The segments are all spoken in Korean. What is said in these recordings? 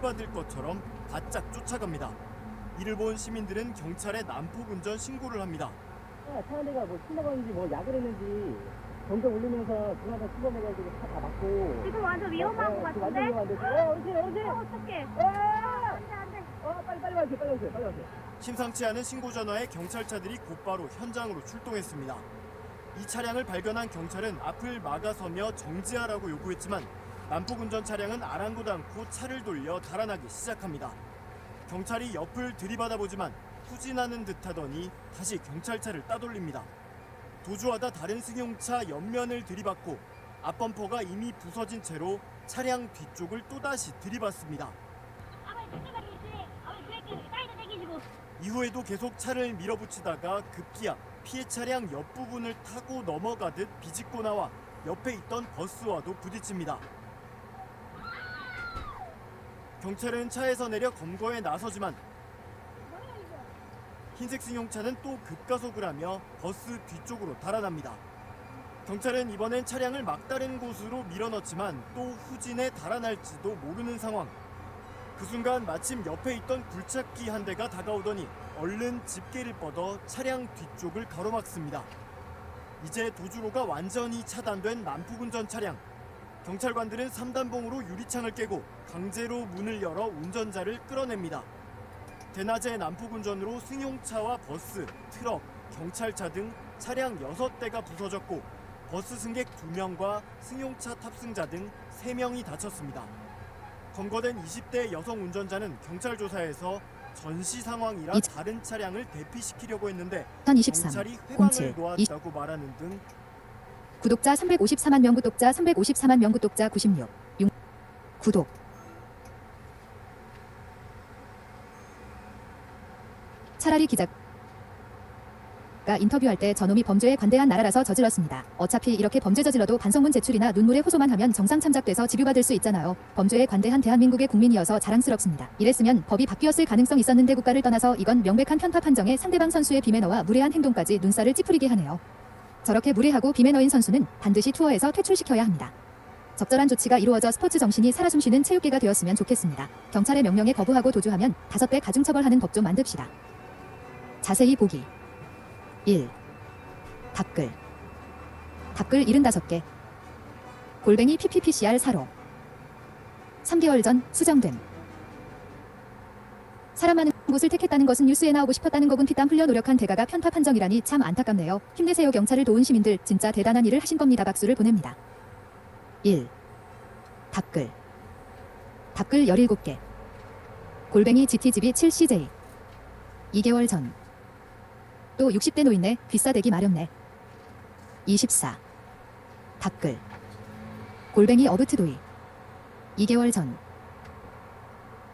들이받을 것처럼 바짝 쫓아갑니다. 이를 본 시민들은 경찰에 난폭 운전 신고를 합니다. 차 한 대가 뭐 신나가는지 뭐 약을 했는지 경적 울리면서 중간에 출범해가지고 차 다 막고. 지금 완전 위험한 것 같은데? 완전 위험한데. 어르신. 어떡해. 안돼. 빨리 와주세요. 심상치 않은 신고 전화에 경찰차들이 곧바로 현장으로 출동했습니다. 이 차량을 발견한 경찰은 앞을 막아서며 정지하라고 요구했지만 난폭 운전 차량은 아랑곳 않고 차를 돌려 달아나기 시작합니다. 경찰이 옆을 들이받아보지만 후진하는 듯하더니 다시 경찰차를 따돌립니다. 도주하다 다른 승용차 옆면을 들이받고 앞범퍼가 이미 부서진 채로 차량 뒤쪽을 또다시 들이받습니다. 이후에도 계속 차를 밀어붙이다가 급기야 피해 차량 옆부분을 타고 넘어가듯 비집고 나와 옆에 있던 버스와도 부딪힙니다. 경찰은 차에서 내려 검거에 나서지만 흰색 승용차는 또 급가속을 하며 버스 뒤쪽으로 달아납니다. 경찰은 이번엔 차량을 막다른 곳으로 밀어넣지만 또 후진에 달아날지도 모르는 상황. 그 순간 마침 옆에 있던 굴착기 한 대가 다가오더니 얼른 집게를 뻗어 차량 뒤쪽을 가로막습니다. 이제 도주로가 완전히 차단된 난폭운전 차량. 경찰관들은 3단봉으로 유리창을 깨고 강제로 문을 열어 운전자를 끌어냅니다. 대낮에 난폭운전으로 승용차와 버스, 트럭, 경찰차 등 차량 6대가 부서졌고 버스 승객 2명과 승용차 탑승자 등 3명이 다쳤습니다. 검거된 20대 여성 운전자는 경찰 조사에서 전시 상황이라 다른 차량을 대피시키려고 했는데 2023 경찰이 회방을 07 놓았다고 말하는 등 구독자 354만 명, 구독자 354만 명, 구독자 96 구독. 차라리 기자가 인터뷰할 때 저놈이 범죄에 관대한 나라라서 저질렀습니다. 어차피 이렇게 범죄 저질러도 반성문 제출이나 눈물에 호소만 하면 정상 참작돼서 집유받을 수 있잖아요. 범죄에 관대한 대한민국의 국민이어서 자랑스럽습니다. 이랬으면 법이 바뀌었을 가능성 있었는데 국가를 떠나서 이건 명백한 편파 판정에 상대방 선수의 비매너와 무례한 행동까지 눈살을 찌푸리게 하네요. 저렇게 무례하고 비매너인 선수는 반드시 투어에서 퇴출시켜야 합니다. 적절한 조치가 이루어져 스포츠 정신이 살아 숨쉬는 체육계가 되었으면 좋겠습니다. 경찰의 명령에 거부하고 도주하면 5배 가중처벌하는 법 좀 만듭시다. 자세히 보기 1. 답글 75개 골뱅이 PPPCR 사로 3개월 전 수정됨. 사람 많은 곳을 택했다는 것은 뉴스에 나오고 싶었다는 거군. 피땀 흘려 노력한 대가가 편파 판정이라니 참 안타깝네요. 힘내세요. 경찰을 도운 시민들 진짜 대단한 일을 하신 겁니다. 박수를 보냅니다. 1. 답글 17개 골뱅이 GTGB 7CJ 2개월 전 또 60대 노인네 귀싸대기 마렵네. 24. 답글 골뱅이 어브트도이 2개월 전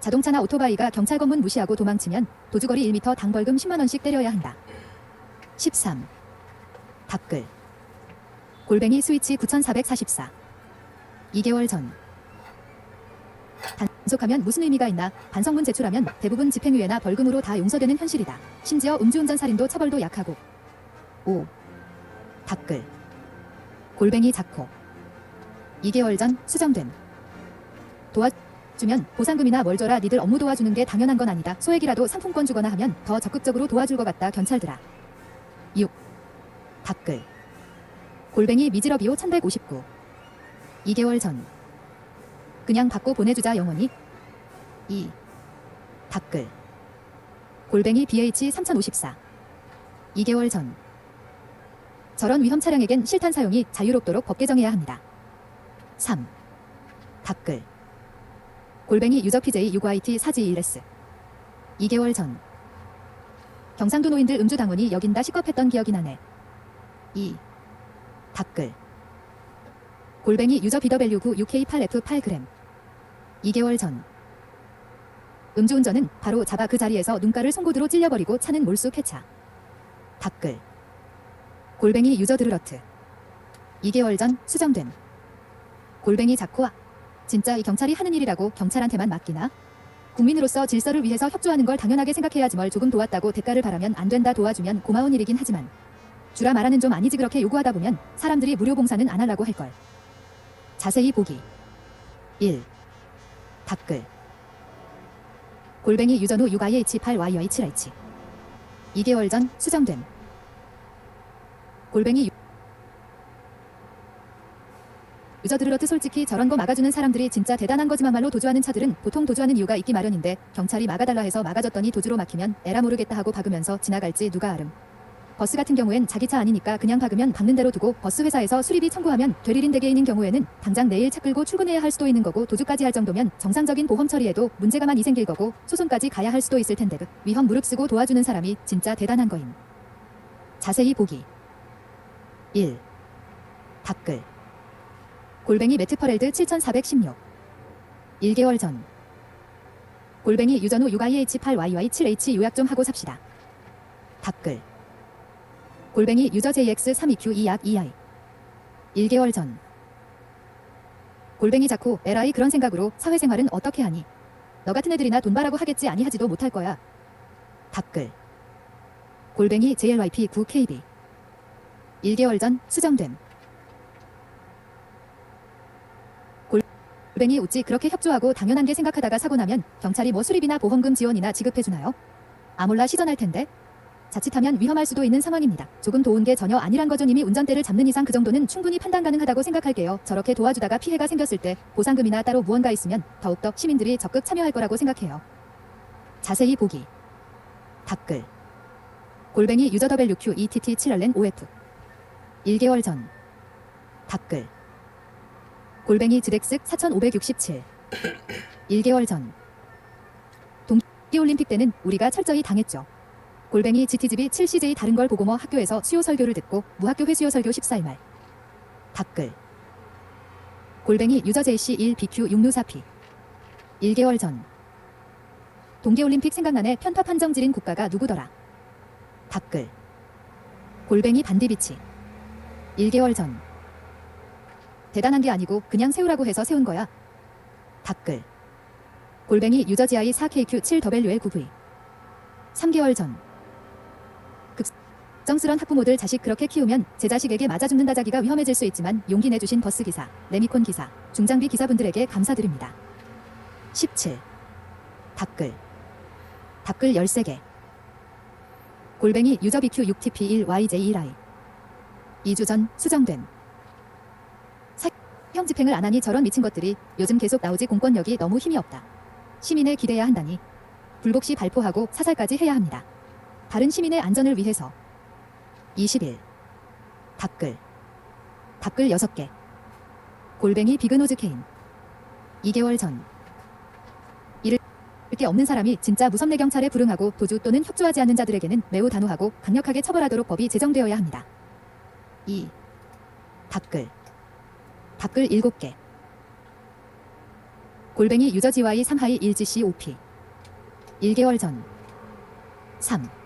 자동차나 오토바이가 경찰 검문 무시하고 도망치면 도주거리 1m 당 벌금 10만원씩 때려야 한다. 13. 답글 골뱅이 스위치 9444 2개월 전 단속하면 무슨 의미가 있나. 반성문 제출하면 대부분 집행유예나 벌금으로 다 용서되는 현실이다. 심지어 음주운전 살인도 처벌도 약하고. 5. 답글 골뱅이 자코 2개월 전 수정됨. 도와주면 보상금이나 뭘 줘라. 니들 업무 도와주는 게 당연한 건 아니다. 소액이라도 상품권 주거나 하면 더 적극적으로 도와줄 것 같다. 경찰들아. 6. 답글 골뱅이 미지러비오 1159 2개월 전 그냥 받고 보내주자 영원히. 2. 답글 골뱅이 BH 3054 2개월 전 저런 위험 차량에겐 실탄 사용이 자유롭도록 법 개정해야 합니다. 3. 답글 골뱅이 유저 PJ 65IT 4G1S 2개월 전 경상도 노인들 음주 당원이 여긴다 시겁했던 기억이 나네. 2. 답글 골뱅이 유저 BW9 UK8F8g 2개월 전 음주운전은 바로 잡아 그 자리에서 눈가를 송곳으로 찔려버리고 차는 몰수 폐차. 답글 골뱅이 유저 드르러트 2개월 전 수정됨. 골뱅이 자코아 진짜 이 경찰이 하는 일이라고 경찰한테만 맡기나? 국민으로서 질서를 위해서 협조하는 걸 당연하게 생각해야지 뭘 조금 도왔다고 대가를 바라면 안 된다. 도와주면 고마운 일이긴 하지만 주라 말하는 좀 아니지. 그렇게 요구하다 보면 사람들이 무료 봉사는 안 하려고 할걸. 자세히 보기 1. 답글 골뱅이 유전후 6IH8YY7H 2개월 전 수정됨. 골뱅이 유저들로트 솔직히 저런 거 막아주는 사람들이 진짜 대단한 거지만말로 도주하는 차들은 보통 도주하는 이유가 있기 마련인데 경찰이 막아달라 해서 막아줬더니 도주로 막히면 에라 모르겠다 하고 박으면서 지나갈지 누가 아름. 버스 같은 경우엔 자기 차 아니니까 그냥 박으면 박는 대로 두고 버스 회사에서 수리비 청구하면 될 일인 대개인인 경우에는 당장 내일 차 끌고 출근해야 할 수도 있는 거고 도주까지 할 정도면 정상적인 보험 처리에도 문제가 많이 생길 거고 소송까지 가야 할 수도 있을 텐데 위험 무릅쓰고 도와주는 사람이 진짜 대단한 거임. 자세히 보기. 1. 댓글 골뱅이 매트퍼렐드 7416 1개월 전 골뱅이 유전후 6IH8YY7H 요약 좀 하고 삽시다. 댓글 골뱅이 유저 JX32Q2약 2i 1개월 전 골뱅이 자꾸 에라이 그런 생각으로 사회생활은 어떻게 하니? 너 같은 애들이나 돈 바라고 하겠지 아니 하지도 못할 거야. 댓글 골뱅이 JLYP9KB 1개월 전 수정됨. 골뱅이 어찌 그렇게 협조하고 당연한 게 생각하다가 사고 나면 경찰이 뭐 수리비나 보험금 지원이나 지급해주나요? 아몰라 시전할 텐데. 자칫하면 위험할 수도 있는 상황입니다. 조금 도운 게 전혀 아니란 거죠. 님이 운전대를 잡는 이상 그 정도는 충분히 판단 가능하다고 생각할게요. 저렇게 도와주다가 피해가 생겼을 때 보상금이나 따로 무언가 있으면 더욱더 시민들이 적극 참여할 거라고 생각해요. 자세히 보기. 댓글 골뱅이 유저 WQ2TT7RN5F 1개월 전 댓글 골뱅이 드렉스 4567 1개월 전 동계올림픽 때는 우리가 철저히 당했죠. 골뱅이 GTGB 7CJ 다른 걸 보고 뭐 학교에서 수요 설교를 듣고 무학교 회수요 설교 14일 말. 댓글 골뱅이 유저 JC1BQ6누사피 1개월 전 동계올림픽 생각나네 편파 판정 지린 국가가 누구더라. 댓글 골뱅이 반디비치 1개월 전 대단한 게 아니고 그냥 세우라고 해서 세운 거야. 댓글 골뱅이 유저 GI 4KQ7WL9V 3개월 전 극정스런 학부모들 자식 그렇게 키우면 제 자식에게 맞아 죽는다. 자기가 위험해질 수 있지만 용기 내주신 버스기사, 레미콘 기사, 중장비 기사분들에게 감사드립니다. 17. 댓글 13개 골뱅이 유저 BQ6TP1YJ1I 2주 전 수정됨. 사형 집행을 안 하니 저런 미친 것들이 요즘 계속 나오지. 공권력이 너무 힘이 없다. 시민에 기대야 한다니 불복시 발포하고 사살까지 해야 합니다. 다른 시민의 안전을 위해서. 21. 댓글 6개 골뱅이 비그노즈 케인 2개월 전 이를 게 없는 사람이 진짜 무섭네. 경찰에 불응하고 도주 또는 협조하지 않는 자들에게는 매우 단호하고 강력하게 처벌하도록 법이 제정되어야 합니다. 2. 댓글 7개 골뱅이 유저 GY3하이 1GC5P 1개월 전 3.